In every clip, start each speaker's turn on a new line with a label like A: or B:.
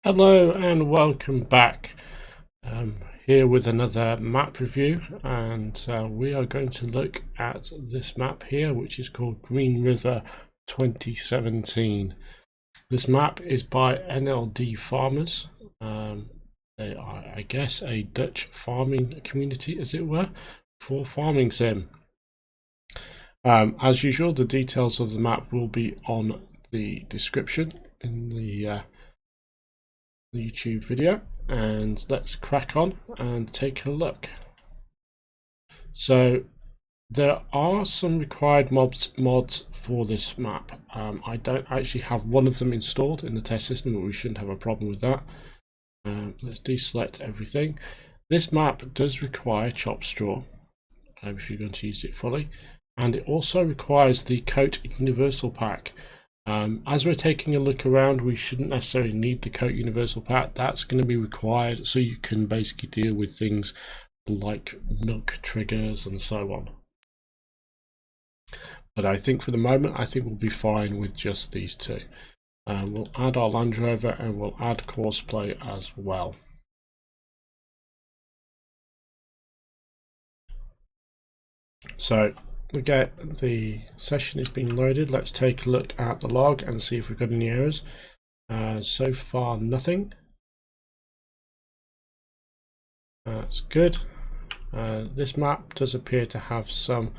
A: Hello and welcome back. Here with another map review, and we are going to look at this map here, which is called Greenriver 2017. This map is by NLD Farmers. They are, I guess, a Dutch farming community, as it were, for farming sim. As usual, the details of the map will be on the description in the YouTube video, and let's crack on and take a look. So there are some required mods for this map. I don't actually have one of them installed in the test system, but we shouldn't have a problem with that. Let's deselect everything. This map does require chopped straw if you're going to use it fully, and it also requires the coat universal pack. As we're taking a look around, we shouldn't necessarily need the coat universal pack. That's going to be required so you can basically deal with things like milk triggers and so on. But I think for the moment, I think we'll be fine with just these two. We'll add our Land Rover and we'll add Courseplay as well. So okay, the session is being loaded. Let's take a look at the log and see if we've got any errors. So far, nothing. That's good. This map does appear to have some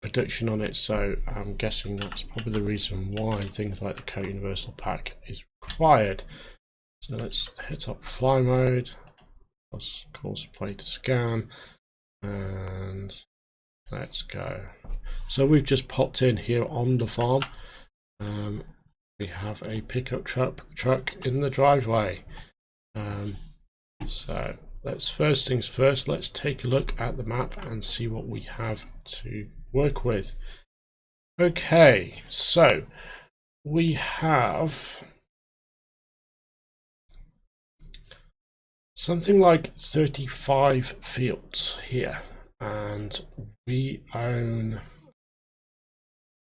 A: production on it, so I'm guessing that's probably the reason why things like the coat universal pack is required. So let's hit up fly mode, Courseplay to scan, and let's go. So we've just popped in here on the farm. We have a pickup truck in the driveway. So let's, first things first, let's take a look at the map and see what we have to work with. Okay, so we have something like 35 fields here, and we own,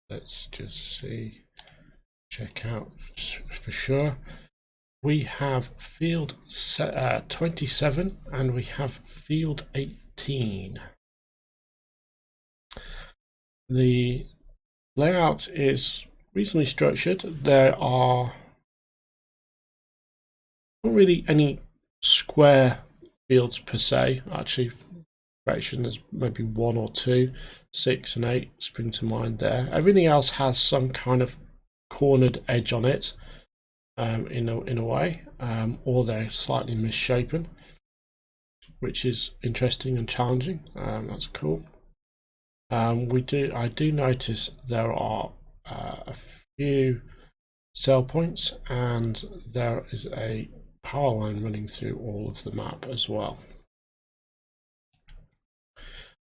A: let's just see, check out for sure. We have field 27 and we have field 18. The layout is reasonably structured. There are not really any square fields per se. Actually, there's maybe one or two. 6 and 8 spring to mind there. Everything else has some kind of cornered edge on it, in a way, or they're slightly misshapen, which is interesting and challenging. That's cool. I do notice there are a few cell points, and there is a power line running through all of the map as well.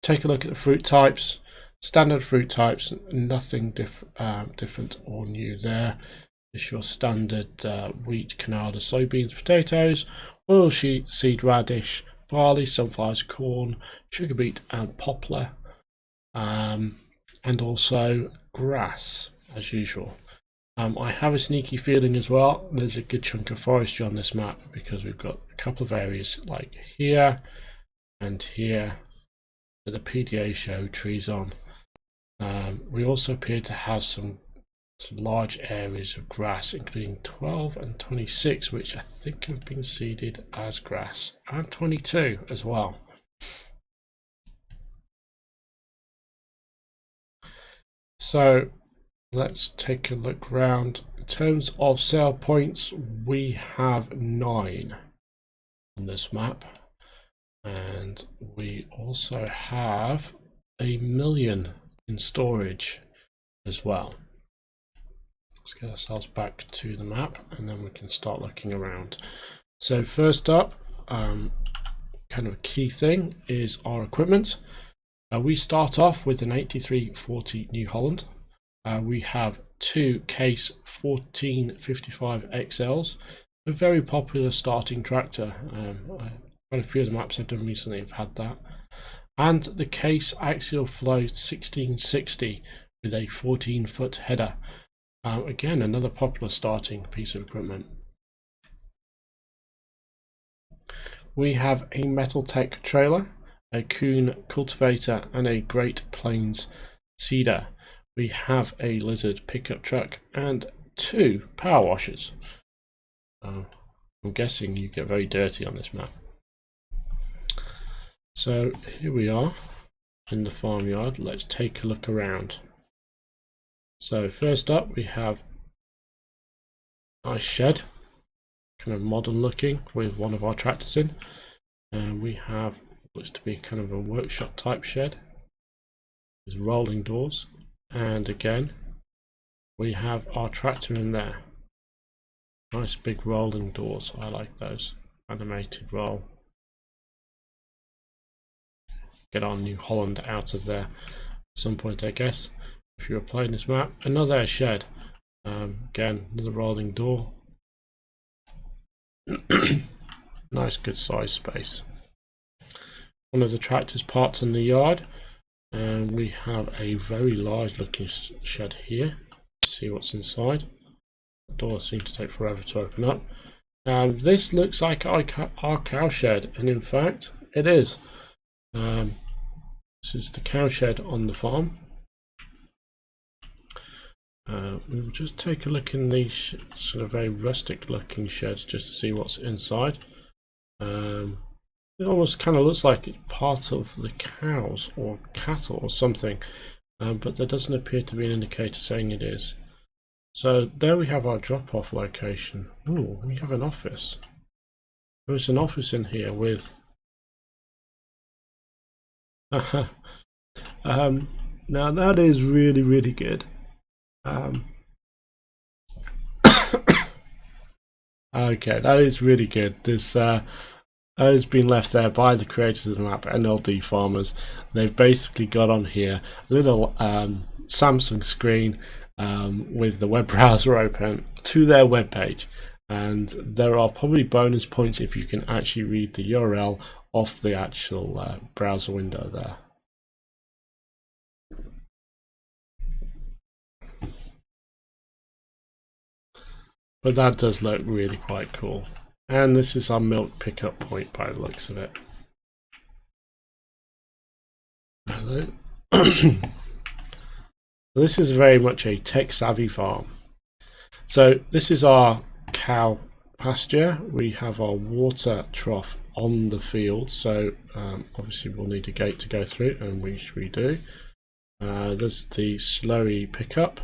A: Take a look at the fruit types. Standard fruit types, nothing different or new there. It's your standard wheat, canola, soybeans, potatoes, oilseed radish, barley, sunflowers, corn, sugar beet and poplar, and also grass as usual. I have a sneaky feeling as well there's a good chunk of forestry on this map, because we've got a couple of areas like here and here that the PDA show trees on. We also appear to have some large areas of grass, including 12 and 26, which I think have been seeded as grass, and 22 as well. So let's take a look round. In terms of sale points, we have 9 on this map, and we also have 1 million in storage as well. Let's get ourselves back to the map and then we can start looking around. So first up, kind of a key thing is our equipment. We start off with an 8340 New Holland. We have 2 Case 1455 XLs, a very popular starting tractor. Quite a few of the maps I've done recently have had that. And the Case Axial Flow 1660 with a 14-foot header. Again, another popular starting piece of equipment. We have a Metal Tech trailer, a Coon cultivator, and a Great Plains seeder. We have a Lizard pickup truck and 2 power washers. I'm guessing you get very dirty on this map. So here we are in the farmyard. Let's take a look around. So first up we have a nice shed, kind of modern looking, with one of our tractors in, and we have looks to be kind of a workshop type shed with rolling doors, and again we have our tractor in there. Nice big rolling doors, I like those. Animated roll. Get our New Holland out of there at some point, I guess, if you were playing this map. Another shed, again another rolling door. Nice good size space. One of the tractors parked in the yard, and we have a very large looking shed here. Let's see what's inside. The door seems to take forever to open up. This looks like our cow shed, and in fact it is. This is the cow shed on the farm. We will just take a look in these sort of very rustic looking sheds just to see what's inside. It almost kind of looks like it's part of the cows or cattle or something, but there doesn't appear to be an indicator saying it is. So there we have our drop-off location. Ooh, we have an office. There's an office in here with now that is really good. Okay, that is really good. This has been left there by the creators of the map, NLD Farmers. They've basically got on here a little Samsung screen with the web browser open to their web page, and there are probably bonus points if you can actually read the URL off the actual browser window there. But that does look really quite cool. And this is our milk pickup point by the looks of it. This is very much a tech-savvy farm. So this is our cow pasture. We have our water trough on the field, so obviously we'll need a gate to go through, and which we do. There's the slurry pickup.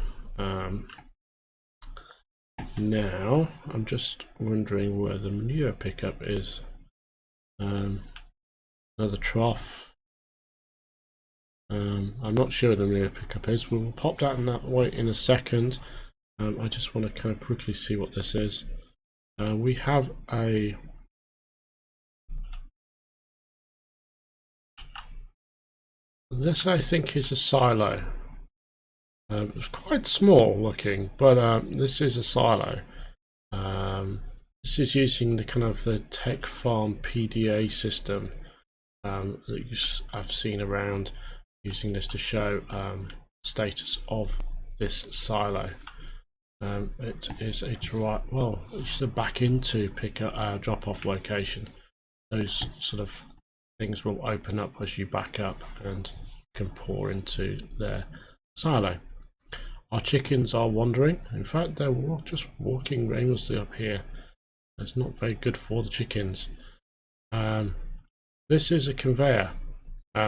A: Now I'm just wondering where the manure pickup is. Another trough. I'm not sure where the manure pickup is. We'll pop that in that way in a second. I just want to kind of quickly see what this is. We have a this I think is a silo. It's quite small looking, but this is a silo. This is using the kind of the Tech Farm PDA system that I've seen around, using this to show status of this silo. It is a it's a back into pickup drop-off location. Those sort of things will open up as you back up and can pour into their silo. Our chickens are wandering. In fact, they're just walking aimlessly up here. It's not very good for the chickens. This is a conveyor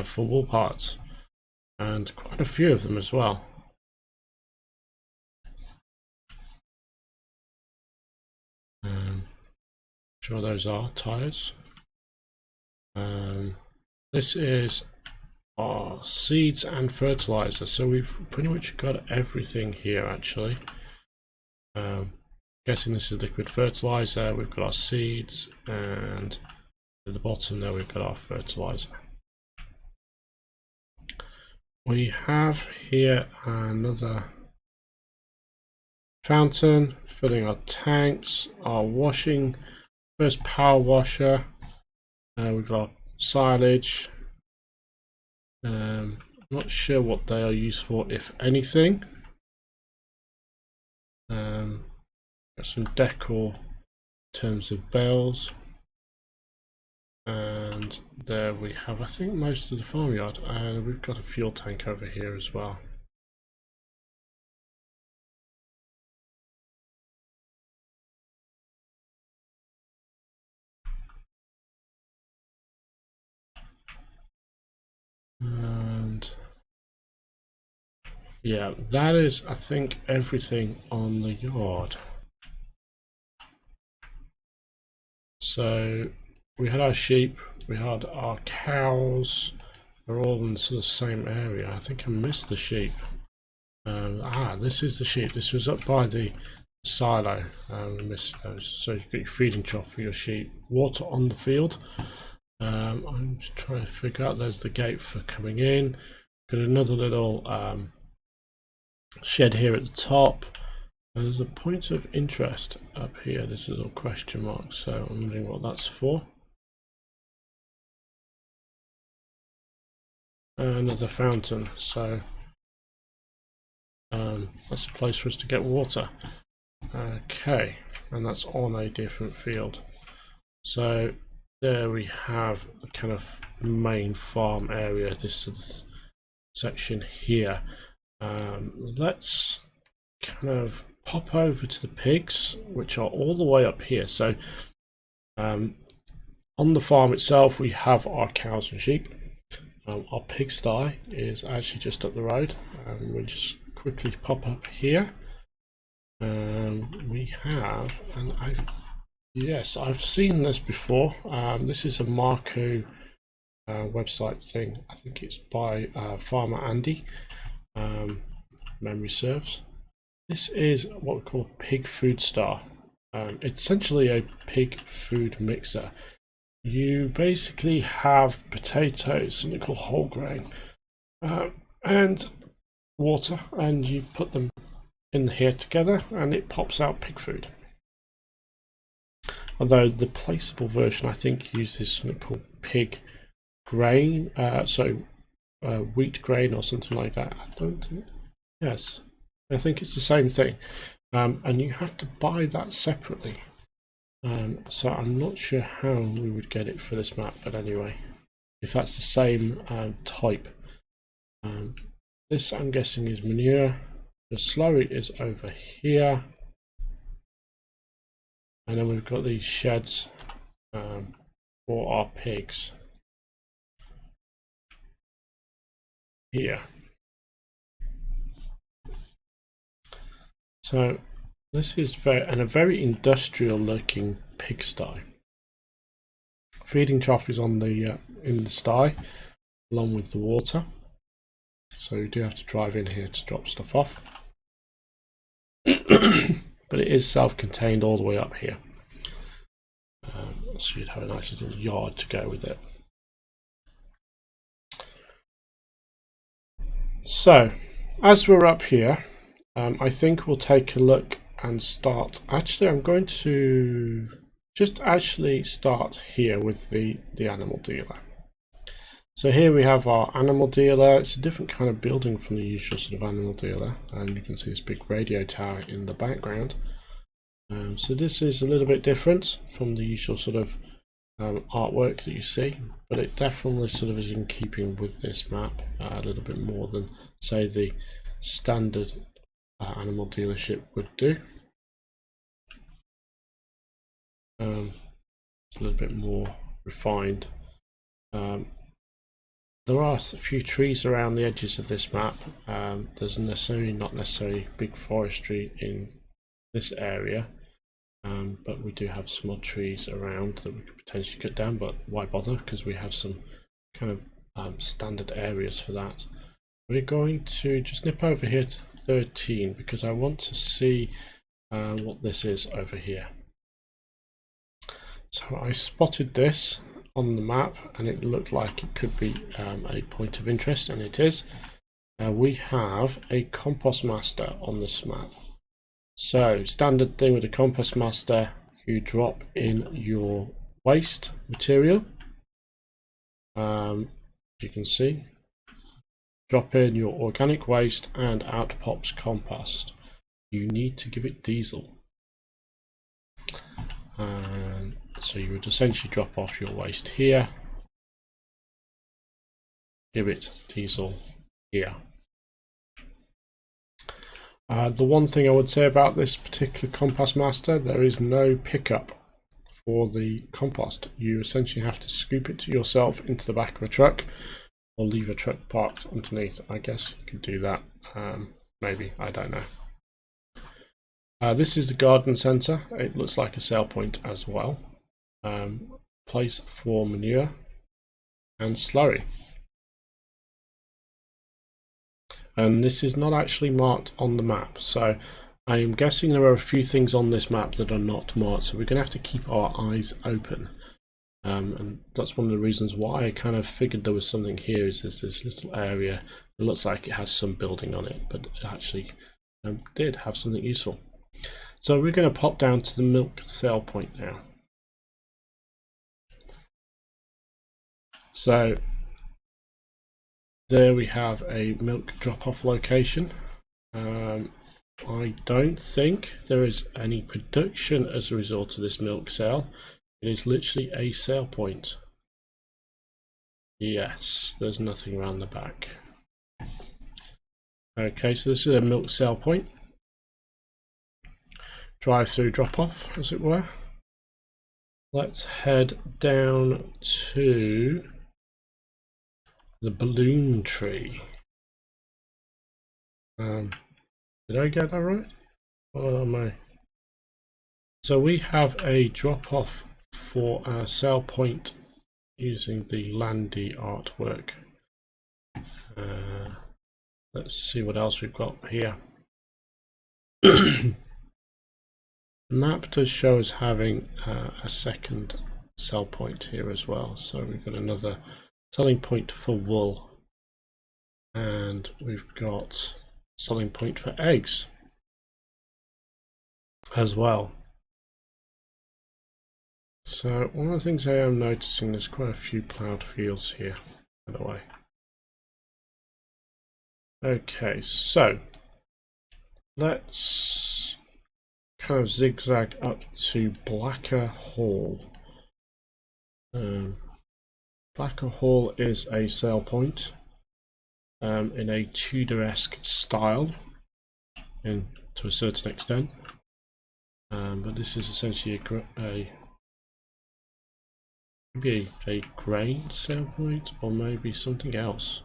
A: for wool parts, and quite a few of them as well. Sure, those are tires. This is our seeds and fertilizer, so we've pretty much got everything here actually. Guessing this is liquid fertilizer. We've got our seeds, and at the bottom there we've got our fertilizer. We have here another fountain filling our tanks, our washing, first power washer. We've got our silage. I'm not sure what they are used for, if anything. Got some decor in terms of bales. And there we have, I think, most of the farmyard, and we've got a fuel tank over here as well. And yeah, that is, I think, everything on the yard. So we had our sheep, we had our cows, they're all in the sort of same area. I think I missed the sheep. This is the sheep. This was up by the silo. We missed those. So you've got your feeding trough for your sheep. Water on the field. I'm just trying to figure out. There's the gate for coming in. Got another little shed here at the top. There's a point of interest up here. There's a little question mark. So I'm wondering what that's for. Another fountain. So that's a place for us to get water. Okay, and that's on a different field. So there we have the kind of main farm area, this sort of section here. Let's kind of pop over to the pigs, which are all the way up here. So on the farm itself, we have our cows and sheep. Our pigsty is actually just up the road. We'll just quickly pop up here. We have, and I've seen this before. This is a Marco website thing. I think it's by Farmer Andy. Memory serves. This is what we call Pig Food Star. It's essentially a pig food mixer. You basically have potatoes, something called whole grain, and water, and you put them in here together, and it pops out pig food. Although the placeable version, I think, uses something called pig grain, wheat grain or something like that. I don't think. Yes, I think it's the same thing, and you have to buy that separately. So I'm not sure how we would get it for this map, but anyway, if that's the same type. This, I'm guessing, is manure. The slurry is over here, and then we've got these sheds for our pigs here. So this is a very industrial looking pigsty. Feeding trough is on the in the sty along with the water, so you do have to drive in here to drop stuff off. But it is self-contained all the way up here, so you'd have a nice little yard to go with it. So as we're up here, I think we'll take a look and start. Actually, I'm going to just actually start here with the animal dealer. So here we have our animal dealer. It's a different kind of building from the usual sort of animal dealer, and you can see this big radio tower in the background. So this is a little bit different from the usual sort of artwork that you see, but it definitely sort of is in keeping with this map a little bit more than, say, the standard animal dealership would do. It's a little bit more refined. There are a few trees around the edges of this map. There's not necessarily big forestry in this area, but we do have some odd trees around that we could potentially cut down, but why bother, because we have some kind of standard areas for that. We're going to just nip over here to 13 because I want to see what this is over here. So I spotted this on the map and it looked like it could be a point of interest, and it is. We have a compost master on this map. So standard thing with a compost master, you drop in your waste material, you can see, drop in your organic waste and out pops compost. You need to give it diesel. So you would essentially drop off your waste here, give it diesel here. The one thing I would say about this particular compost master, there is no pickup for the compost. You essentially have to scoop it yourself into the back of a truck or leave a truck parked underneath. I guess you could do that, maybe, I don't know. This is the garden centre. It looks like a sale point as well. Place for manure and slurry. And this is not actually marked on the map, so I am guessing there are a few things on this map that are not marked, so we're going to have to keep our eyes open. And that's one of the reasons why I kind of figured there was something here. Is there's this little area, it looks like it has some building on it, but it actually did have something useful. So we're going to pop down to the milk sale point now. So there we have a milk drop-off location. I don't think there is any production as a result of this milk sale. It is literally a sale point. Yes, there's nothing around the back. Okay, so this is a milk sale point. Drive-through drop-off, as it were. Let's head down to the balloon tree. Did I get that right? Or am I? So we have a drop-off for our sale point using the Landy artwork. Let's see what else we've got here. The map does show us having a second sell point here as well. So we've got another selling point for wool, and we've got selling point for eggs as well. So one of the things I am noticing, there's quite a few ploughed fields here, by the way. Okay, so let's kind of zigzag up to Blacker Hall. Blacker Hall is a sale point in a Tudor-esque style, to a certain extent, but this is essentially maybe a grain sale point, or maybe something else.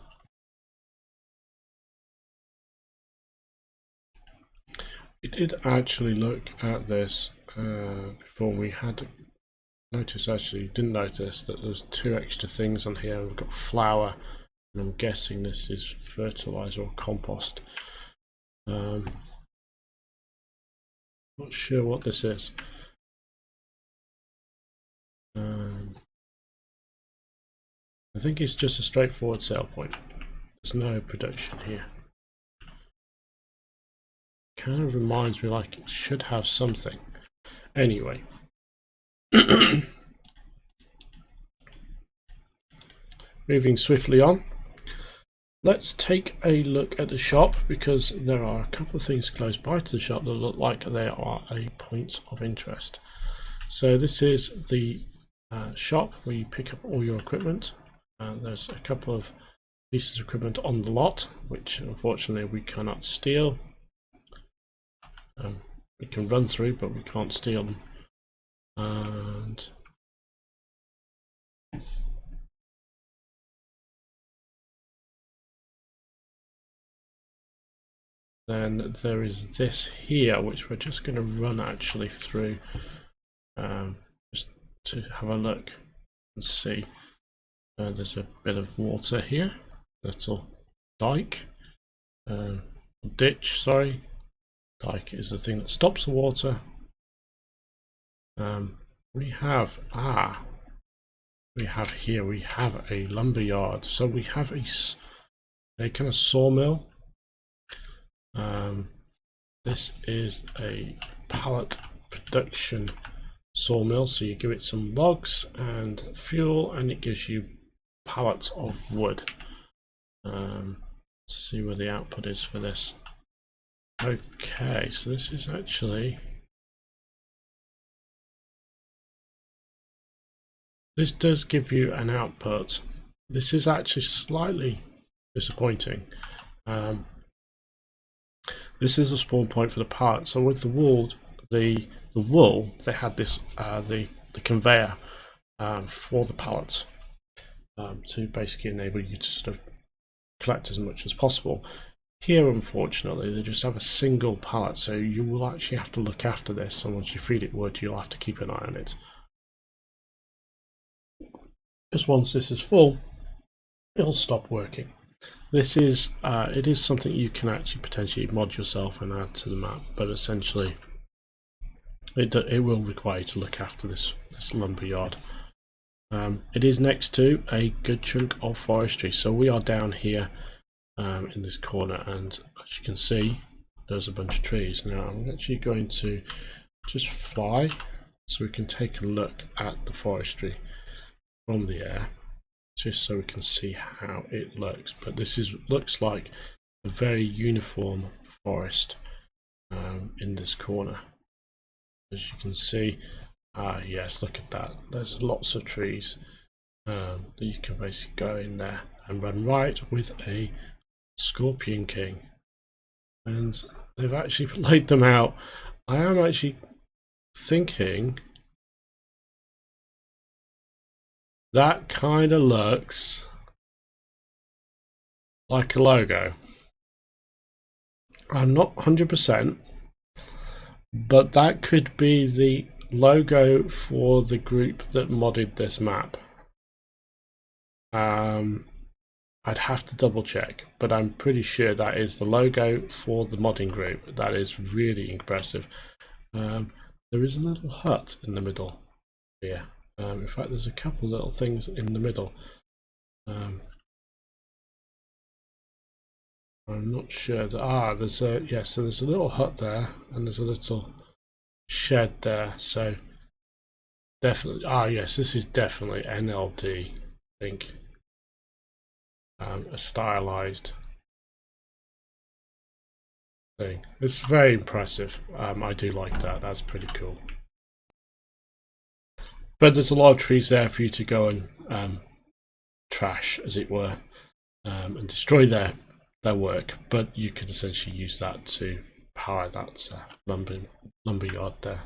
A: We did actually look at this before. We had noticed, actually didn't notice, that there's two extra things on here. We've got flour, and I'm guessing this is fertilizer or compost. Not sure what this is. I think it's just a straightforward sale point. There's no production here. Kind of reminds me like it should have something. Anyway. Moving swiftly on. Let's take a look at the shop, because there are a couple of things close by to the shop that look like they are a points of interest. So this is the shop where you pick up all your equipment. There's a couple of pieces of equipment on the lot, which unfortunately we cannot steal. We can run through, but we can't steal them. And then there is this here, which we're just going to run actually through, just to have a look and see. There's a bit of water here, little dike, ditch, sorry. Dike is the thing that stops the water. We have a lumber yard. So we have a kind of sawmill. This is a pallet production sawmill, so you give it some logs and fuel and it gives you pallets of wood. Let's see where the output is for this. Okay, so this is actually this does give you an output. This is actually slightly disappointing. This is a spawn point for the pallet. So with the wool, the wool, they had this the conveyor for the pallets to basically enable you to sort of collect as much as possible. Here, unfortunately, they just have a single pallet, so you will actually have to look after this, and once you feed it wood, you'll have to keep an eye on it. Because once this is full, it'll stop working. This is it is something you can actually potentially mod yourself and add to the map, but essentially it will require you to look after this lumber yard. It is next to a good chunk of forestry, so we are down here in this corner, and as you can see, there's a bunch of trees. Now I'm actually going to just fly so we can take a look at the forestry from the air, just so we can see how it looks. But this looks like a very uniform forest in this corner, as you can see. Yes, look at that, there's lots of trees that you can basically go in there and run right with a Scorpion King, and they've actually laid them out. I am actually thinking that kind of looks like a logo. I'm not 100%, but that could be the logo for the group that modded this map. I'd have to double check, but I'm pretty sure that is the logo for the modding group. That is really impressive. There is a little hut in the middle here. In fact, there's a couple little things in the middle. I'm not sure that there's a so there's a little hut there, and there's a little shed there. So definitely, yes, this is definitely NLD, I think. A stylized thing. It's very impressive. I do like that. That's pretty cool. But there's a lot of trees there for you to go and trash, as it were, and destroy their work. But you can essentially use that to power that lumber yard there.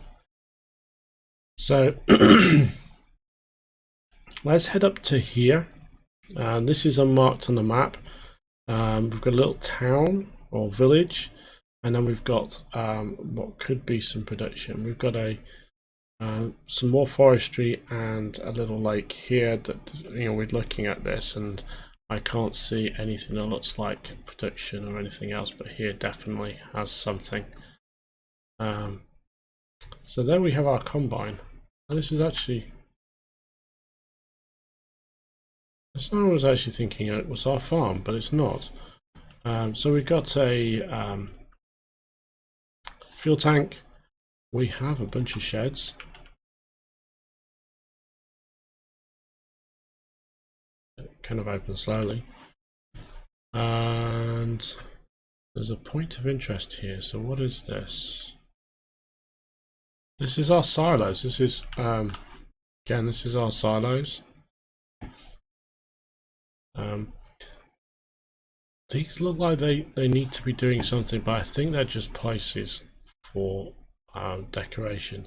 A: So let's head up to here. This is unmarked on the map. We've got a little town or village, and then we've got what could be some production. We've got some more forestry and a little lake here that, we're looking at this and I can't see anything that looks like production or anything else, but here definitely has something. So there we have our combine. And this is actually, someone was actually thinking it was our farm, but it's not. So we've got a fuel tank. We have a bunch of sheds. It kind of opens slowly. And there's a point of interest here. So what is this? This is our silos. This is, again, this is our silos. These look like they need to be doing something, but I think they're just places for decoration.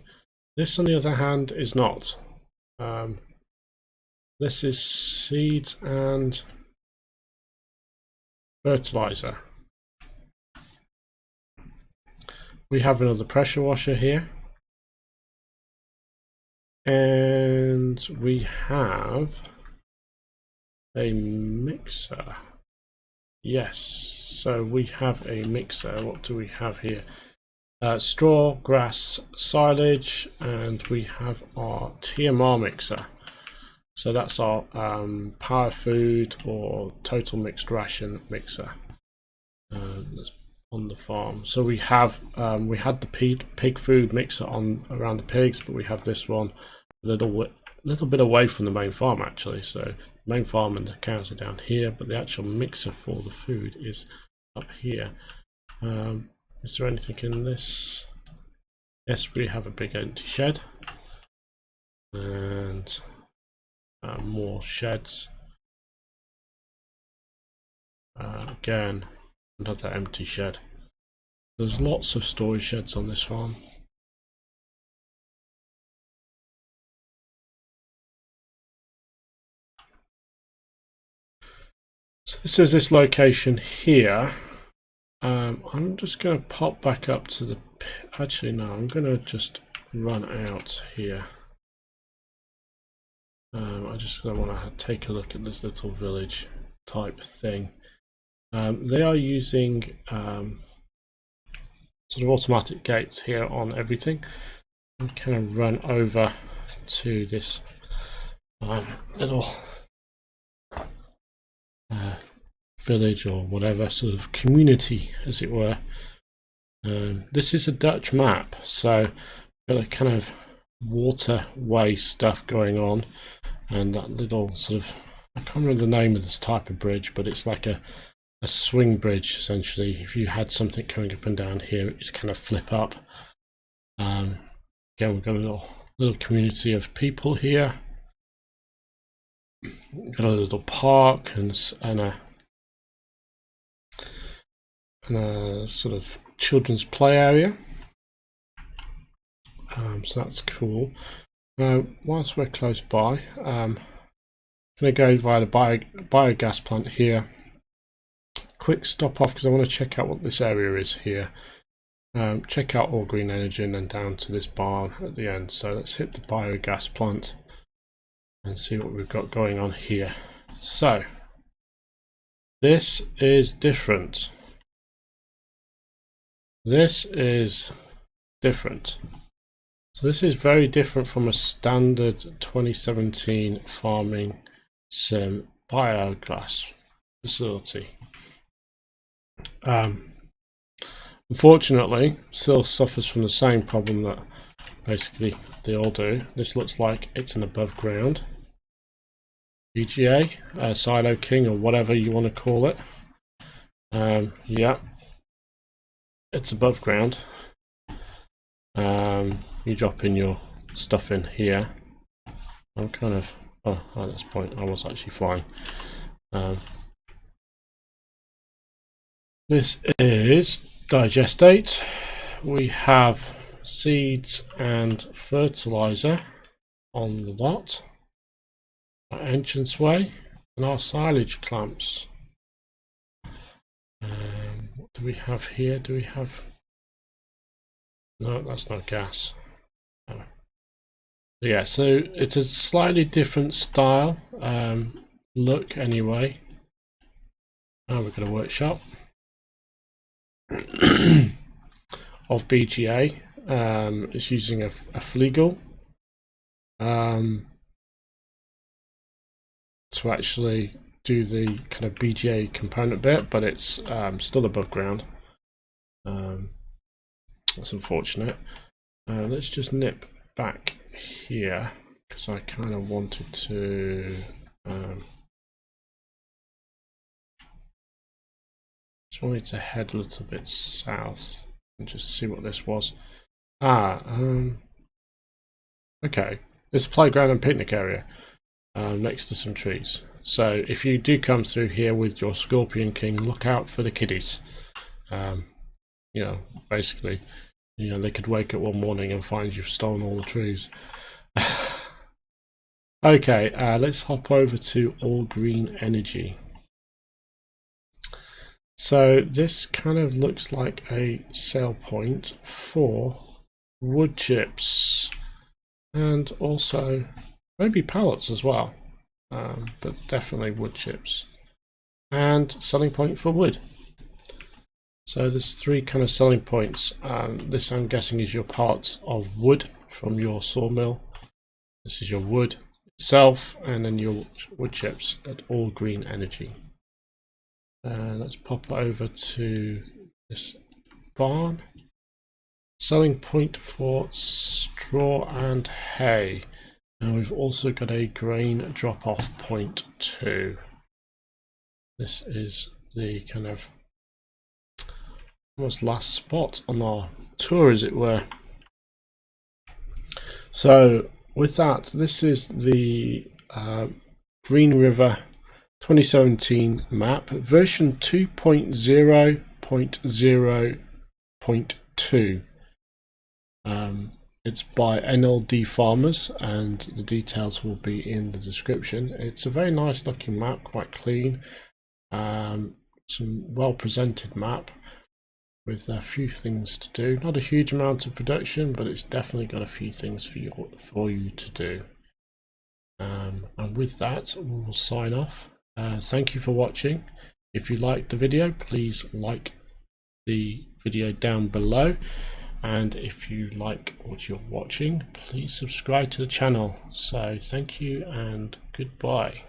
A: This, on the other hand, is not. This is seeds and fertilizer. We have another pressure washer here, and we have a mixer. Yes, so we have a mixer. What do we have here? Straw, grass, silage, and we have our TMR mixer. So that's our power food or total mixed ration mixer that's on the farm. So we have we had the pig food mixer on around the pigs, but we have this one a little bit away from the main farm actually. So the main farm and the cows are down here, but the actual mixer for the food is up here. Is there anything in this? Yes, we have a big empty shed, and more sheds. Again, another empty shed. There's lots of storage sheds on this farm. So this is this location here. I'm just going to pop back up to the... Actually, no, I'm going to just run out here. I just want to take a look at this little village type thing. They are using sort of automatic gates here on everything. I'm kind of run over to this little village or whatever sort of community, as it were. This is a Dutch map, so got a kind of waterway stuff going on, and that little sort of, I can't remember the name of this type of bridge, but it's like a swing bridge essentially. If you had something coming up and down here, it just kind of flip up. Again, we've got a little community of people here. We've got a little park and a sort of children's play area. So that's cool. Whilst we're close by, I'm going to go via the biogas plant here. Quick stop off because I want to check out what this area is here. Check out all green energy and then down to this barn at the end. So let's hit the biogas plant and see what we've got going on here. So this is different. This is different. So this is very different from a standard 2017 farming sim biogas facility. Unfortunately, still suffers from the same problem that basically they all do. This looks like it's an above ground BGA, Silo King, or whatever you want to call it. Yeah, it's above ground. You drop in your stuff in here. I'm kind of, oh, at this point I was actually flying. This is digestate. We have seeds and fertilizer on the lot, our entranceway, and our silage clamps. What do we have here? Do we have... No, that's not gas. Oh. Yeah, so it's a slightly different style look anyway. Now we've got a workshop of BGA. It's using a Flegel to actually do the kind of BGA component bit, but it's still above ground. That's unfortunate. Let's just nip back here because I kind of wanted to just wanted to head a little bit south and just see what this was. Okay, it's a playground and picnic area next to some trees. So if you do come through here with your Scorpion King, look out for the kiddies. You know, basically, you know, they could wake up one morning and find you've stolen all the trees. Okay, let's hop over to All Green Energy. So this kind of looks like a sale point for wood chips and also maybe pallets as well, but definitely wood chips, and selling point for wood. So there's three kind of selling points. This, I'm guessing, is your parts of wood from your sawmill. This is your wood itself, and then your wood chips at All Green Energy. Let's pop over to this barn. Selling point for straw and hay. And we've also got a grain drop-off point too. This is the kind of almost last spot on our tour, as it were. So with that, this is the Greenriver 2017 map, version 2.0.0.2. It's by NLD Farmers, and the details will be in the description. It's a very nice looking map, quite clean, some well presented map with a few things to do. Not a huge amount of production, but it's definitely got a few things for you to do. And with that, we will sign off. Thank you for watching. If you liked the video, please like the video down below, and if you like what you're watching, please subscribe to the channel. So thank you and goodbye.